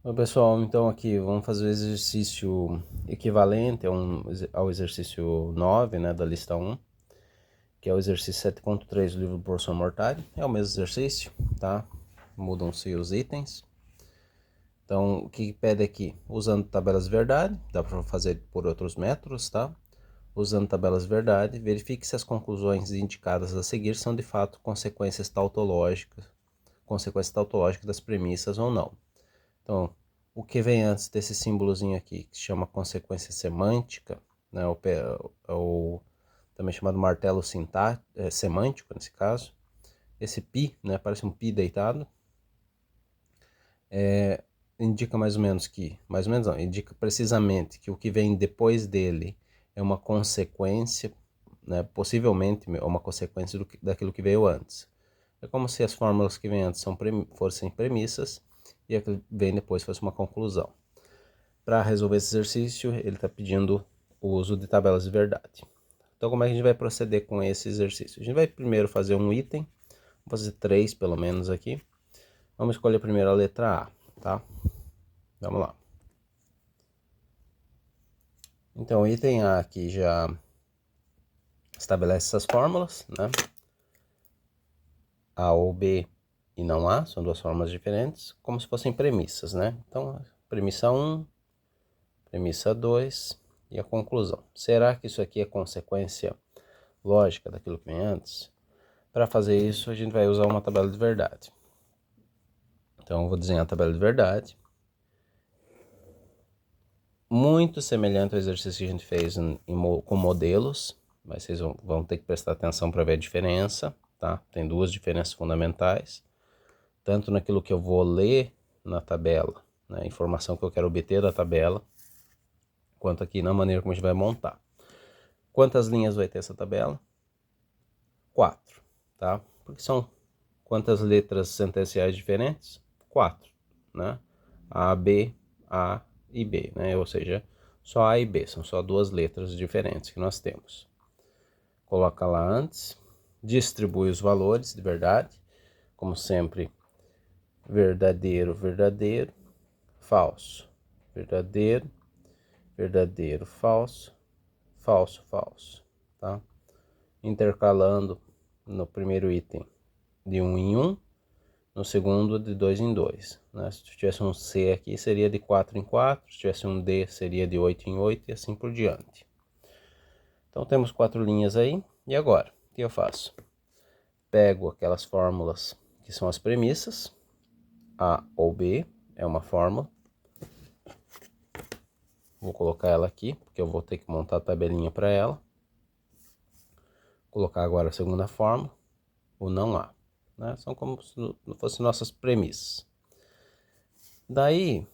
Oi, pessoal, então aqui vamos fazer o exercício equivalente ao exercício 9, né, da lista 1, que é o exercício 7.3 do livro Professor Mortari. É o mesmo exercício, tá? Mudam-se os itens. Então, o que pede aqui? Usando tabelas de verdade, dá para fazer por outros métodos, tá? Usando tabelas de verdade, verifique se as conclusões indicadas a seguir são de fato consequências tautológicas das premissas ou não. Então, o que vem antes desse símbolozinho aqui, que se chama consequência semântica, né, ou também chamado martelo semântico, nesse caso, esse pi, né, parece um pi deitado, indica mais ou menos não, indica precisamente que o que vem depois dele é uma consequência, né, possivelmente é uma consequência daquilo que veio antes. É como se as fórmulas que vêm antes fossem premissas e a que vem depois fosse uma conclusão. Para resolver esse exercício, ele está pedindo o uso de tabelas de verdade. Então, como é que a gente vai proceder com esse exercício? A gente vai primeiro fazer um item, vou fazer 3 pelo menos aqui. Vamos escolher primeiro a letra A, tá? Vamos lá. Então, o item A aqui já estabelece essas fórmulas, né? A ou B e não A, são duas fórmulas diferentes, como se fossem premissas, né? Então, premissa 1, premissa 2 e a conclusão. Será que isso aqui é consequência lógica daquilo que vem antes? Para fazer isso, a gente vai usar uma tabela de verdade. Então, eu vou desenhar a tabela de verdade. Muito semelhante ao exercício que a gente fez com modelos, mas vocês vão ter que prestar atenção para ver a diferença, tá? Tem duas diferenças fundamentais, tanto naquilo que eu vou ler na tabela, né, a informação que eu quero obter da tabela, quanto aqui na maneira como a gente vai montar. Quantas linhas vai ter essa tabela? 4, tá? Porque são quantas letras sentenciais diferentes? 4, né? A, B, A e B, né? Ou seja, só A e B, são só duas letras diferentes que nós temos. Coloca lá antes, distribui os valores de verdade, como sempre, verdadeiro, verdadeiro, falso, verdadeiro, verdadeiro, falso, falso, falso, tá? Intercalando no primeiro item de 1 em 1, no segundo de 2 em 2. Né? Se tivesse um C aqui, seria de 4 em 4, se tivesse um D, seria de 8 em 8 e assim por diante. Então temos 4 linhas aí, e agora, o que eu faço? Pego aquelas fórmulas que são as premissas, A ou B é uma fórmula, vou colocar ela aqui, porque eu vou ter que montar a tabelinha para ela. Vou colocar agora a segunda fórmula, o não A. Né? São como se fossem nossas premissas. Daí,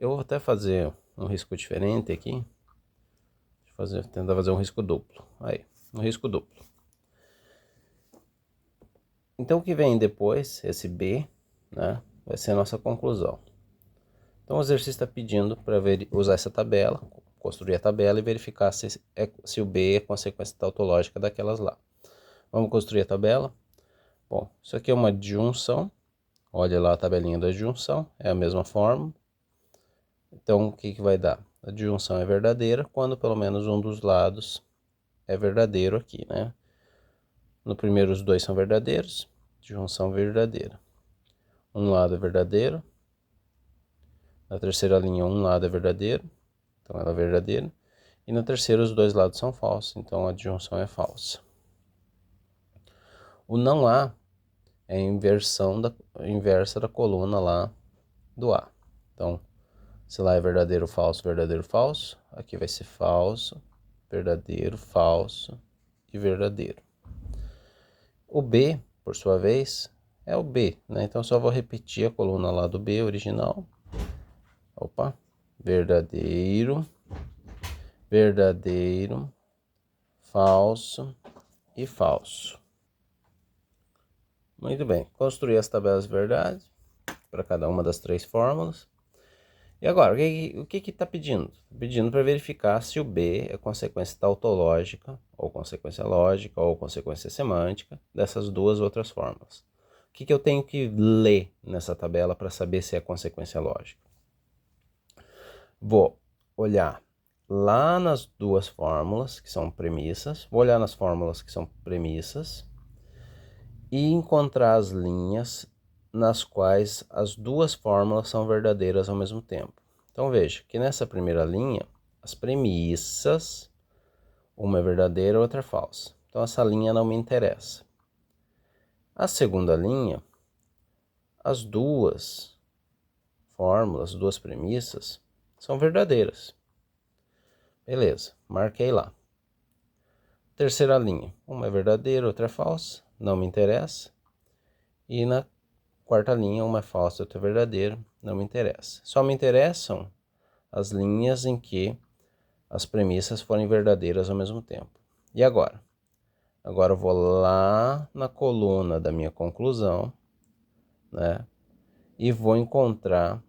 eu vou até fazer um risco diferente aqui. Tentar fazer um risco duplo. Aí, um risco duplo. Então, o que vem depois, esse B, né, vai ser a nossa conclusão. Então, o exercício está pedindo para usar essa tabela, construir a tabela e verificar se o B é consequência tautológica daquelas lá. Vamos construir a tabela? Bom, isso aqui é uma disjunção. Olha lá a tabelinha da disjunção, é a mesma forma. Então, o que vai dar? A disjunção é verdadeira quando pelo menos um dos lados é verdadeiro aqui, né? No primeiro, os dois são verdadeiros, disjunção verdadeira. Um lado é verdadeiro. Na terceira linha, um lado é verdadeiro, então ela é verdadeira. E na terceira, os dois lados são falsos, então a disjunção é falsa. O não A é a inversa da coluna lá do A. Então, se lá é verdadeiro, falso, aqui vai ser falso, falso e verdadeiro. O B, por sua vez, é o B, né? Então, só vou repetir a coluna lá do B original. Opa, verdadeiro, verdadeiro, falso e falso. Muito bem, construí as tabelas de verdade para cada uma das três fórmulas. E agora, o que está pedindo? Pedindo para verificar se o B é consequência tautológica, ou consequência lógica, ou consequência semântica dessas duas outras fórmulas. O que eu tenho que ler nessa tabela para saber se é consequência lógica? Vou olhar lá nas duas fórmulas que são premissas, vou olhar nas fórmulas que são premissas e encontrar as linhas nas quais as duas fórmulas são verdadeiras ao mesmo tempo. Então veja que nessa primeira linha, as premissas, uma é verdadeira, a outra é falsa. Então essa linha não me interessa. A segunda linha, as duas fórmulas, as duas premissas, são verdadeiras. Beleza, marquei lá. Terceira linha, uma é verdadeira, outra é falsa, não me interessa. E na quarta linha, uma é falsa, outra é verdadeira, não me interessa. Só me interessam as linhas em que as premissas forem verdadeiras ao mesmo tempo. E agora? Agora eu vou lá na coluna da minha conclusão, né? E vou encontrar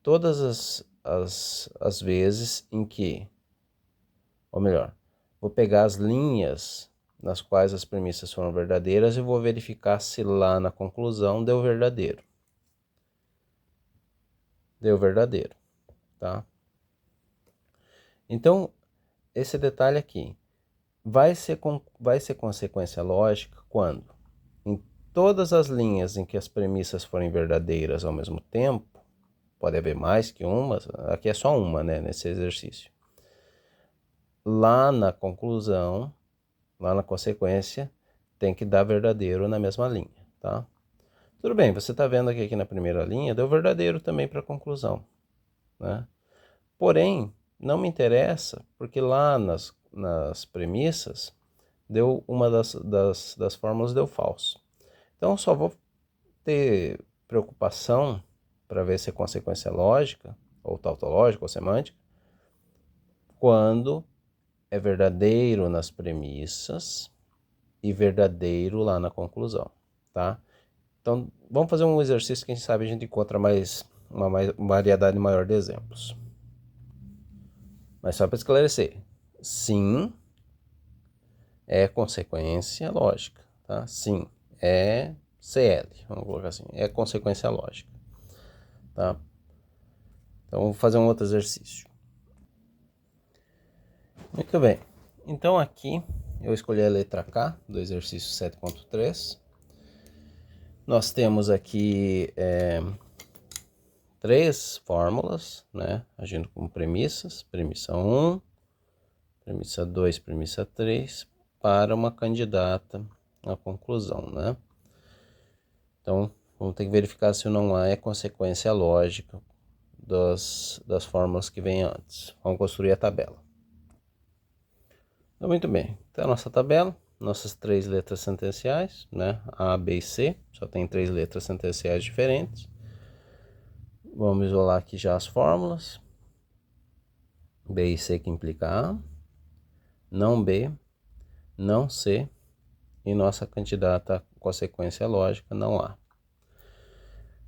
todas as vezes em que, ou melhor, vou pegar as linhas nas quais as premissas foram verdadeiras e vou verificar se lá na conclusão deu verdadeiro. Deu verdadeiro, tá? Então, esse detalhe aqui vai ser consequência lógica quando, em todas as linhas em que as premissas forem verdadeiras ao mesmo tempo, pode haver mais que uma, aqui é só uma, né, nesse exercício. Lá na conclusão, lá na consequência, tem que dar verdadeiro na mesma linha, tá? Tudo bem, você está vendo aqui na primeira linha, deu verdadeiro também para a conclusão, né? Porém, não me interessa, porque lá nas premissas, deu uma das fórmulas deu falso. Então, só vou ter preocupação para ver se é consequência lógica, ou tautológica, ou semântica, quando é verdadeiro nas premissas e verdadeiro lá na conclusão, tá? Então, vamos fazer um exercício que quem sabe a gente encontra uma variedade maior de exemplos. Mas só para esclarecer, sim é consequência lógica, tá? Sim, é CL, vamos colocar assim, é consequência lógica, tá? Então, vou fazer um outro exercício. Muito bem, então aqui eu escolhi a letra K do exercício 7.3. Nós temos aqui três fórmulas, né, agindo como premissas, premissa 1, premissa 2, premissa 3, para uma candidata à conclusão, né? Então, vamos ter que verificar se o não há é consequência lógica das fórmulas que vêm antes. Vamos construir a tabela. Então, muito bem, então a nossa tabela, nossas três letras sentenciais, né, A, B e C, só tem três letras sentenciais diferentes. Vamos isolar aqui já as fórmulas. B e C que implica A, não B, não C, e nossa candidata à consequência lógica não A.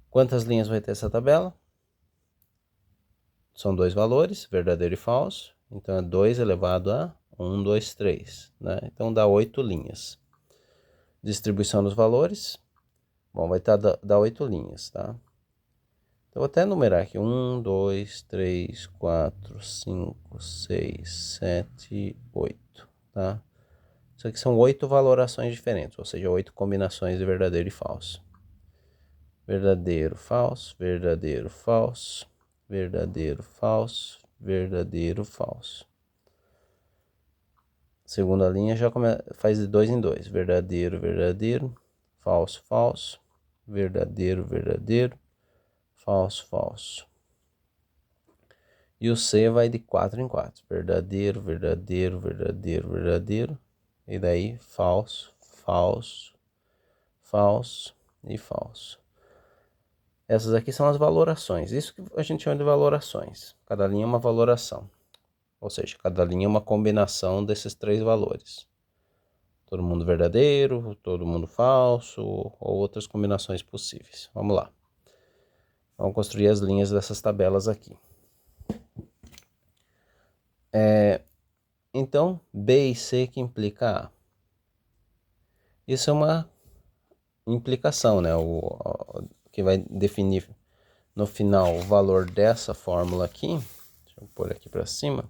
Quantas linhas vai ter essa tabela? São dois valores, verdadeiro e falso. Então é 2 elevado a 1, 2, 3. Né? Então dá 8 linhas. Distribuição dos valores. Bom, vai dar 8 linhas, tá? Então vou até numerar aqui. 1, 2, 3, 4, 5, 6, 7, 8. Tá? Isso aqui são 8 valorações diferentes, ou seja, 8 combinações de verdadeiro e falso. Verdadeiro, falso, verdadeiro, falso, verdadeiro, falso, verdadeiro, falso. Segunda linha já faz de 2 em 2. Verdadeiro, verdadeiro, falso, falso, verdadeiro, verdadeiro, falso, falso. E o C vai de 4 em 4. Verdadeiro, verdadeiro, verdadeiro, verdadeiro. E daí falso, falso, falso e falso. Essas aqui são as valorações. Isso que a gente chama de valorações. Cada linha é uma valoração. Ou seja, cada linha é uma combinação desses três valores. Todo mundo verdadeiro, todo mundo falso, ou outras combinações possíveis. Vamos lá. Vamos construir as linhas dessas tabelas aqui. Então, B e C que implica A. Isso é uma implicação, né? O que vai definir no final o valor dessa fórmula aqui Vou pôr aqui para cima.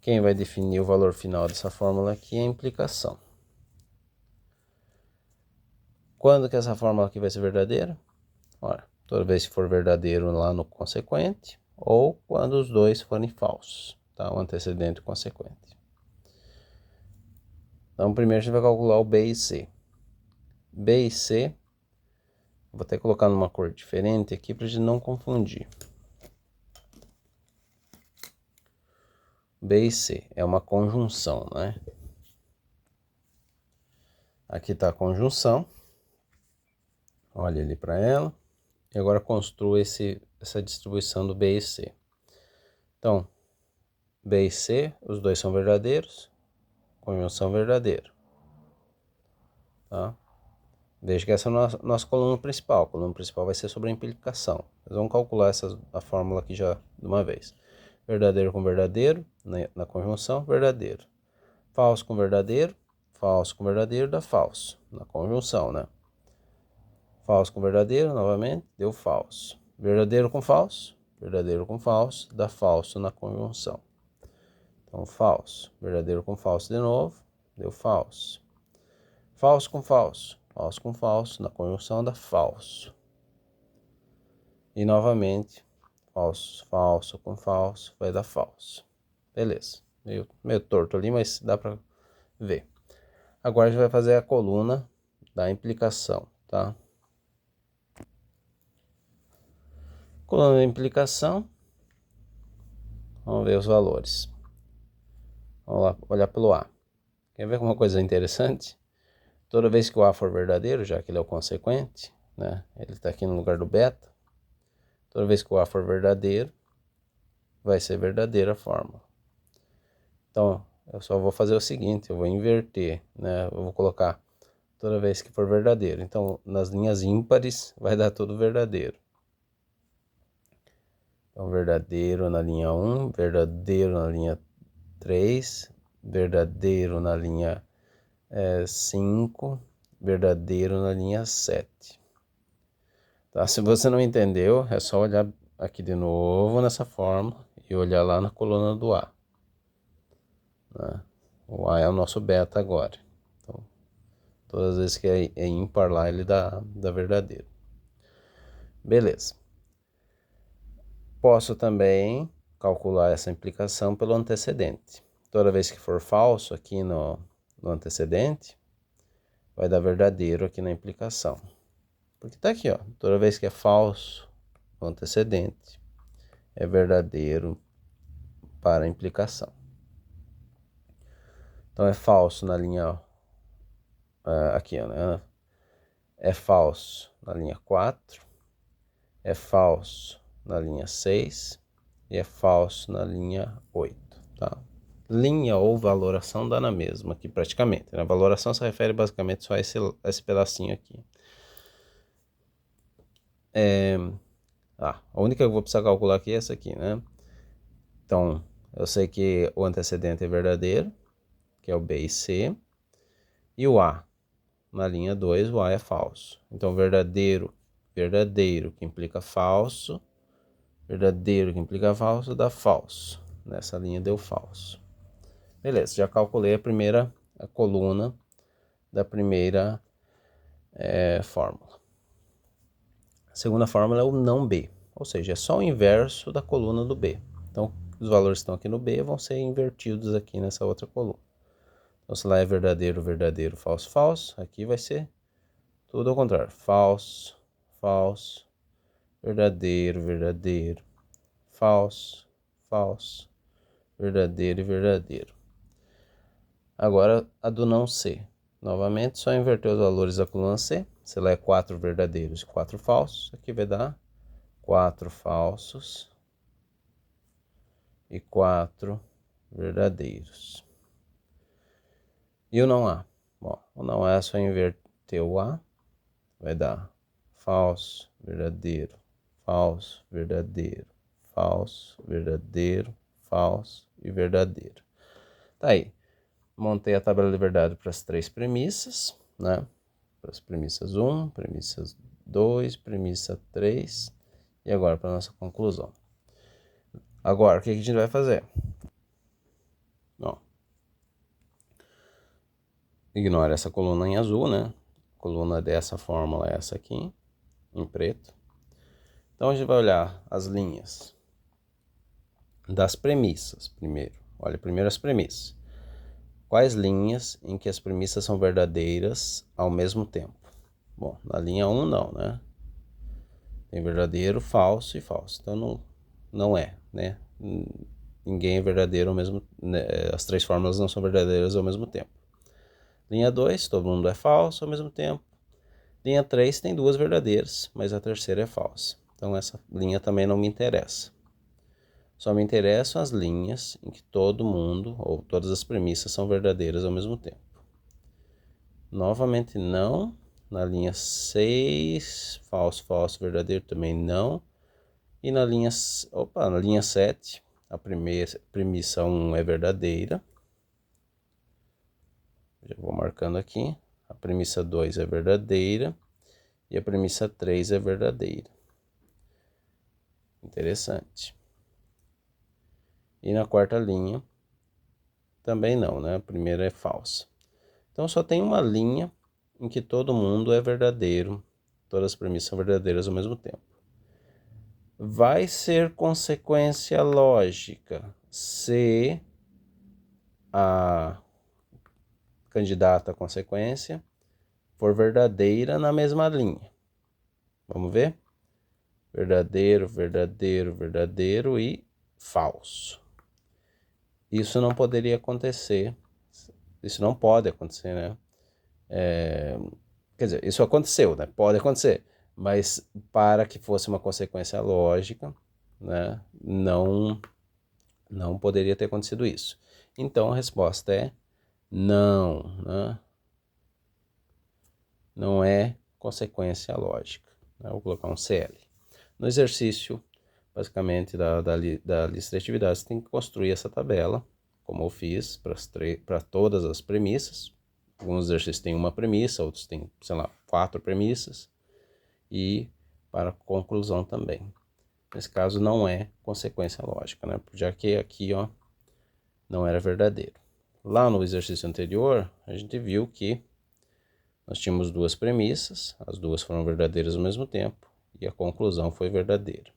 Quem vai definir o valor final dessa fórmula aqui é a implicação. Quando que essa fórmula aqui vai ser verdadeira? Ora, toda vez que for verdadeiro lá no consequente, ou quando os dois forem falsos, tá? O antecedente e o consequente. Então, primeiro a gente vai calcular o B e C. B e C, vou até colocar numa cor diferente aqui para a gente não confundir. B e C é uma conjunção, né? Aqui está a conjunção. Olha ali para ela. E agora construa essa distribuição do B e C. Então, B e C, os dois são verdadeiros. Conjunção verdadeira. Tá? Veja que essa é a nossa coluna principal. A coluna principal vai ser sobre a implicação. Nós vamos calcular a fórmula aqui já de uma vez. Verdadeiro com verdadeiro, na conjunção, verdadeiro. Falso com verdadeiro dá falso. Na conjunção, né? Falso com verdadeiro, novamente, deu falso. Verdadeiro com falso dá falso na conjunção. Então, falso. Verdadeiro com falso de novo, deu falso. Falso com falso, na conjunção dá falso. E novamente, falso com falso, vai dar falso. Beleza. Meio torto ali, mas dá para ver. Agora a gente vai fazer a coluna da implicação, tá? Coluna da implicação. Vamos ver os valores. Vamos lá, olhar pelo A. Quer ver uma coisa interessante? Toda vez que o A for verdadeiro, já que ele é o consequente, né? Ele está aqui no lugar do beta. Toda vez que o A for verdadeiro, vai ser verdadeira a fórmula. Então, eu só vou fazer o seguinte, eu vou inverter, né? Eu vou colocar toda vez que for verdadeiro. Então, nas linhas ímpares, vai dar tudo verdadeiro. Então, verdadeiro na linha 1, verdadeiro na linha 3, verdadeiro na linha 5, verdadeiro na linha 7. Tá? Se você não entendeu, é só olhar aqui de novo nessa fórmula e olhar lá na coluna do A. Né? O A é o nosso beta agora. Então, todas as vezes que é ímpar lá, ele dá verdadeiro. Beleza. Posso também calcular essa implicação pelo antecedente. Toda vez que for falso aqui no antecedente, vai dar verdadeiro aqui na implicação. Porque tá aqui, ó. Toda vez que é falso no antecedente, é verdadeiro para a implicação. Então é falso na linha aqui, né? É falso na linha 4, é falso na linha 6 e é falso na linha 8, tá? Linha ou valoração dá na mesma aqui praticamente, né? A valoração se refere basicamente só a esse pedacinho aqui. A única que eu vou precisar calcular aqui é essa aqui, né? Então, eu sei que o antecedente é verdadeiro, que é o B e C, e o A, na linha 2, o A é falso. Então, verdadeiro, que implica falso, verdadeiro que implica falso, dá falso. Nessa linha deu falso. Beleza, já calculei a coluna da primeira fórmula. A segunda fórmula é o não B, ou seja, é só o inverso da coluna do B. Então, os valores que estão aqui no B vão ser invertidos aqui nessa outra coluna. Então, se lá é verdadeiro, verdadeiro, falso, falso, aqui vai ser tudo ao contrário. Falso, falso, verdadeiro, verdadeiro, falso, falso, verdadeiro e verdadeiro. Agora a do não C. Novamente, só inverter os valores da coluna C. Se lá é 4 verdadeiros e 4 falsos, aqui vai dar 4 falsos e 4 verdadeiros. E o não A? Bom, o não A é só inverter o A. Vai dar falso, verdadeiro, falso, verdadeiro, falso, verdadeiro, falso e verdadeiro. Tá aí. Montei a tabela de verdade para as 3 premissas, né? Para as premissas 1, premissas 2, premissa 3 e agora para a nossa conclusão. Agora, o que a gente vai fazer? Ó, ignora essa coluna em azul, né? A coluna dessa fórmula é essa aqui, em preto. Então, a gente vai olhar as linhas das premissas primeiro. Olha, primeiro as premissas. Quais linhas em que as premissas são verdadeiras ao mesmo tempo? Bom, na linha 1 não, né? Tem verdadeiro, falso e falso. Então não é, né? Ninguém é verdadeiro ao mesmo tempo. Né? As três fórmulas não são verdadeiras ao mesmo tempo. Linha 2, todo mundo é falso ao mesmo tempo. Linha 3 tem duas verdadeiras, mas a terceira é falsa. Então essa linha também não me interessa. Só me interessam as linhas em que todo mundo, ou todas as premissas, são verdadeiras ao mesmo tempo. Novamente não. Na linha 6, falso, falso, verdadeiro também não. E na linha 7, a premissa 1 é verdadeira. Já vou marcando aqui. A premissa 2 é verdadeira. E a premissa 3 é verdadeira. Interessante. E na quarta linha, também não, né? A primeira é falsa. Então só tem uma linha em que todo mundo é verdadeiro. Todas as premissas são verdadeiras ao mesmo tempo. Vai ser consequência lógica se a candidata à consequência for verdadeira na mesma linha. Vamos ver? Verdadeiro, verdadeiro, verdadeiro e falso. Isso não poderia acontecer. Isso não pode acontecer, né? Quer dizer, isso aconteceu, né? Pode acontecer. Mas para que fosse uma consequência lógica, né? Não poderia ter acontecido isso. Então a resposta é não, né? Não é consequência lógica. Né? Vou colocar um CL. No exercício, basicamente, da lista de atividades, você tem que construir essa tabela, como eu fiz, para todas as premissas. Alguns exercícios têm uma premissa, outros têm, sei lá, 4 premissas. E para conclusão também. Nesse caso, não é consequência lógica, né? Já que aqui, ó, não era verdadeiro. Lá no exercício anterior, a gente viu que nós tínhamos duas premissas, as duas foram verdadeiras ao mesmo tempo, e a conclusão foi verdadeira.